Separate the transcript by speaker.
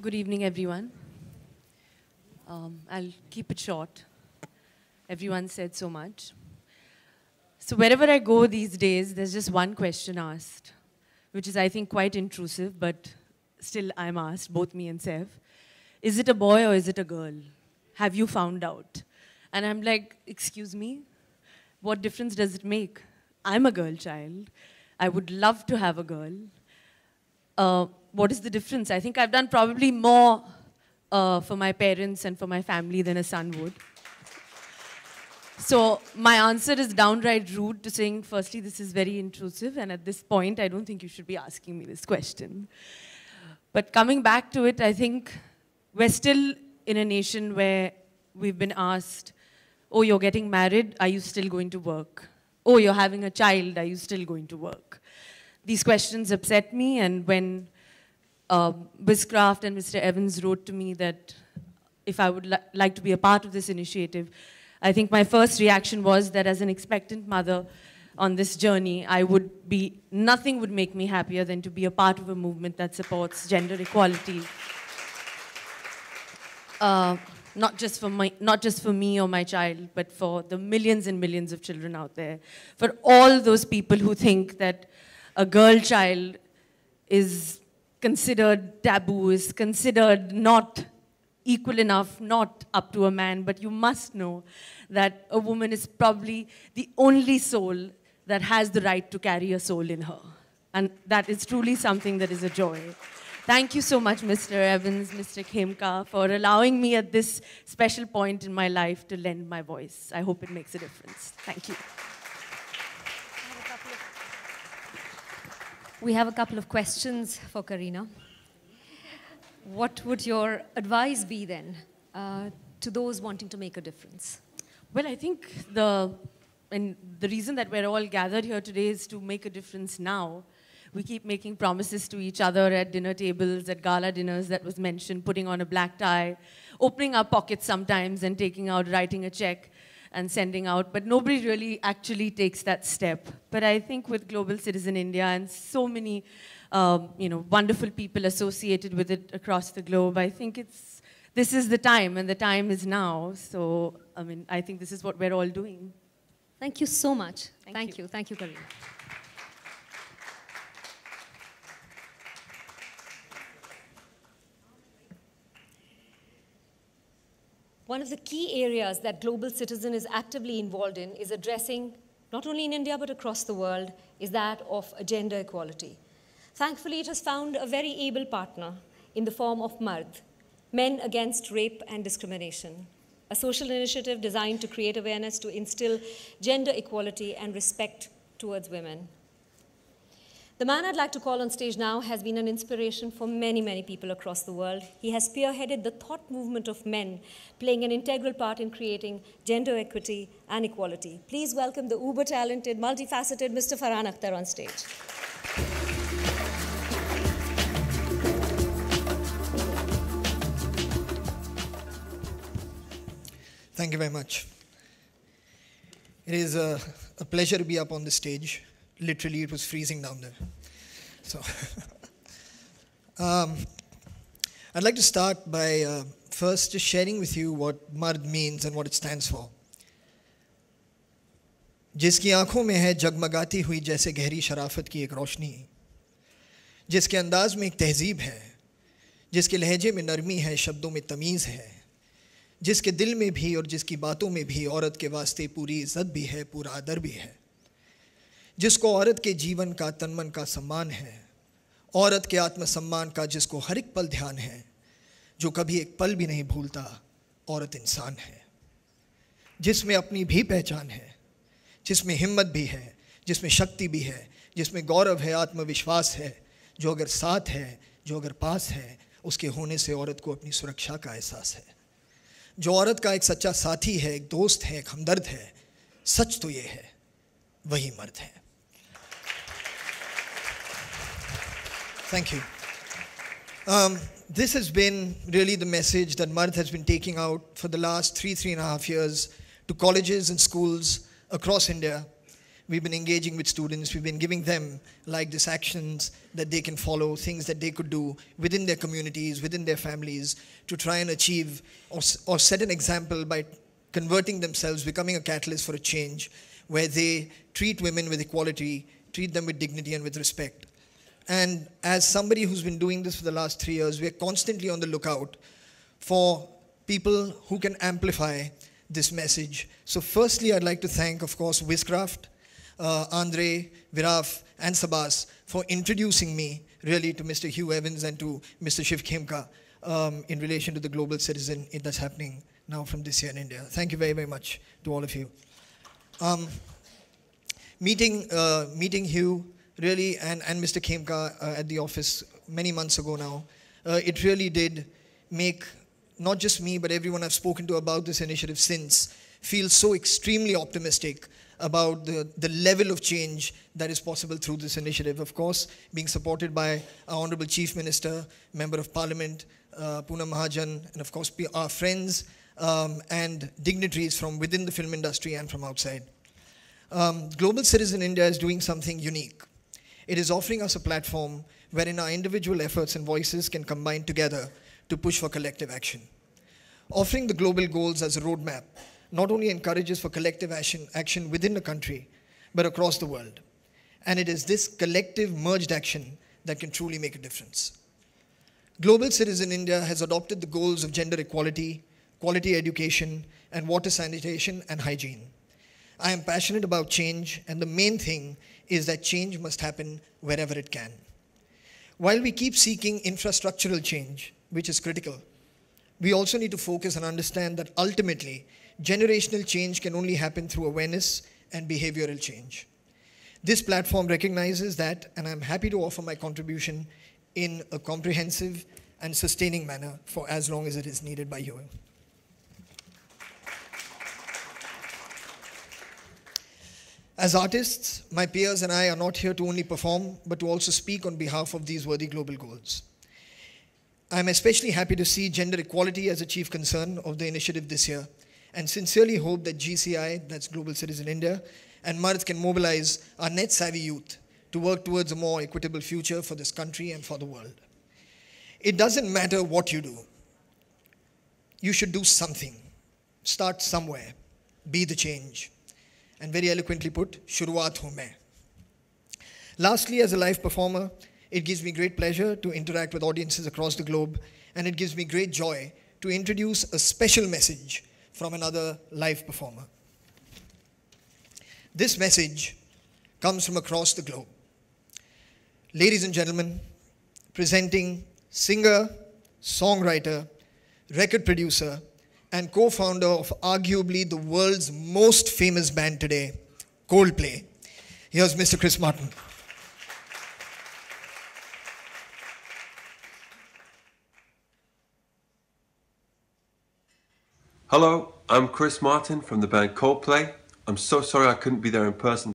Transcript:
Speaker 1: Good evening, everyone. I'll keep it short. Everyone said so much. So wherever I go these days, there's just one question asked, which is, I think, quite intrusive, but still I'm asked, both me and Sev. Is it a boy or is it a girl? Have you found out? And I'm like, excuse me? What difference does it make? I'm a girl child. I would love to have a girl. What is the difference? I think I've done probably more for my parents and for my family than a son would. So my answer is downright rude to saying, firstly, this is very intrusive, and at this point, I don't think you should be asking me this question. But coming back to it, I think we're still in a nation where we've been asked, oh, you're getting married, are you still going to work? Oh, you're having a child, are you still going to work? These questions upset me, and when Bizcraft and Mr. Evans wrote to me that if I would like to be a part of this initiative, I think my first reaction was that as an expectant mother on this journey, nothing would make me happier than to be a part of a movement that supports gender equality. Not just for me or my child, but for the millions and millions of children out there. For all those people who think that a girl child is considered taboo, is considered not equal enough, not up to a man, but you must know that a woman is probably the only soul that has the right to carry a soul in her. And that is truly something that is a joy. Thank you so much, Mr. Evans, Mr. Khemka, for allowing me at this special point in my life to lend my voice. I hope it makes a difference. Thank you.
Speaker 2: We have a couple of questions for Kareena. What would your advice be then to those wanting to make a difference?
Speaker 1: Well, I think the reason that we're all gathered here today is to make a difference now. We keep making promises to each other at dinner tables, at gala dinners that was mentioned, putting on a black tie, opening our pockets sometimes and taking out, writing a check and sending out, but nobody really actually takes that step. But I think with Global Citizen India and so many wonderful people associated with it across the globe, I think this is the time, and the time is now. So, I think this is what we're all doing.
Speaker 2: Thank you so much.
Speaker 1: Thank you.
Speaker 2: Thank you, Kareena. One of the key areas that Global Citizen is actively involved in is addressing, not only in India but across the world, is that of gender equality. Thankfully, it has found a very able partner in the form of Mard, Men Against Rape and Discrimination, a social initiative designed to create awareness to instill gender equality and respect towards women. The man I'd like to call on stage now has been an inspiration for many, many people across the world. He has spearheaded the thought movement of men, playing an integral part in creating gender equity and equality. Please welcome the uber-talented, multifaceted Mr. Farhan Akhtar on stage.
Speaker 3: Thank you very much. It is a pleasure to be up on the stage. Literally, it was freezing down there. So, I'd like to start by first just sharing with you what Mard means and what it stands for. जिसकी आंखों में है जगमगाती हुई जैसे गहरी शराफत की एक रोशनी, जिसके अंदाज में एक तहजीब है, जिसके लहजे में नरमी है, शब्दों में तमीज़ है, जिसके दिल में भी और जिसकी बातों में भी औरत के वास्ते पूरी इज्जत भी है, पूरा आदर भी है, जिसको औरत के जीवन का तन मन का सम्मान है, औरत के आत्मसम्मान का जिसको हर एक पल ध्यान है, जो कभी एक पल भी नहीं भूलता, औरत इंसान है, जिसमें अपनी भी पहचान है, जिसमें हिम्मत भी है, जिसमें शक्ति भी है, जिसमें गौरव है, आत्मविश्वास है, जो अगर साथ है, जो अगर पास है, उसके होने से औरत को अपनी सुरक्षा का एहसास है, जो औरत का एक सच्चा साथी है, एक दोस्त है, एक हमदर्द है, सच तो ये है, वही मर्द है. Thank you. This has been really the message that Mard has been taking out for the last 3.5 years to colleges and schools across India. we've been engaging with students, we've been giving them like these actions that they can follow, things that they could do within their communities, within their families, to try and achieve or set an example by converting themselves, becoming a catalyst for a change where they treat women with equality, treat them with dignity and with respect. And as somebody who's been doing this for the last 3 years, we're constantly on the lookout for people who can amplify this message. So firstly, I'd like to thank, of course, Wizcraft, Andre, Viraf, and Sabas for introducing me really to Mr. Hugh Evans and to Mr. Shiv Khemka in relation to the Global Citizen that's happening now from this year in India. Thank you very, very much to all of you. Meeting Hugh really and Mr. Khemka at the office many months ago now, it really did make not just me but everyone I've spoken to about this initiative since feel so extremely optimistic about the level of change that is possible through this initiative. Of course, being supported by our Honorable Chief Minister, Member of Parliament, Poonam Mahajan, and of course our friends and dignitaries from within the film industry and from outside. Global Citizen India is doing something unique. It is offering us a platform wherein our individual efforts and voices can combine together to push for collective action. Offering the global goals as a roadmap not only encourages for collective action within the country, but across the world. And it is this collective merged action that can truly make a difference. Global Citizen India has adopted the goals of gender equality, quality education, and water sanitation and hygiene. I am passionate about change, and the main thing is that change must happen wherever it can. While we keep seeking infrastructural change, which is critical, we also need to focus and understand that ultimately, generational change can only happen through awareness and behavioral change. This platform recognizes that, and I'm happy to offer my contribution in a comprehensive and sustaining manner for as long as it is needed by you. As artists, my peers and I are not here to only perform, but to also speak on behalf of these worthy global goals. I'm especially happy to see gender equality as a chief concern of the initiative this year, and sincerely hope that GCI, that's Global Citizen India, and Mard can mobilize our net-savvy youth to work towards a more equitable future for this country and for the world. It doesn't matter what you do. You should do something. Start somewhere. Be the change. And very eloquently put, Shuruaat hu main. Lastly, as a live performer, it gives me great pleasure to interact with audiences across the globe, and it gives me great joy to introduce a special message from another live performer. This message comes from across the globe. Ladies and gentlemen, presenting singer, songwriter, record producer, and co-founder of arguably the world's most famous band today, Coldplay. Here's Mr. Chris Martin.
Speaker 4: Hello, I'm Chris Martin from the band Coldplay. I'm so sorry I couldn't be there in person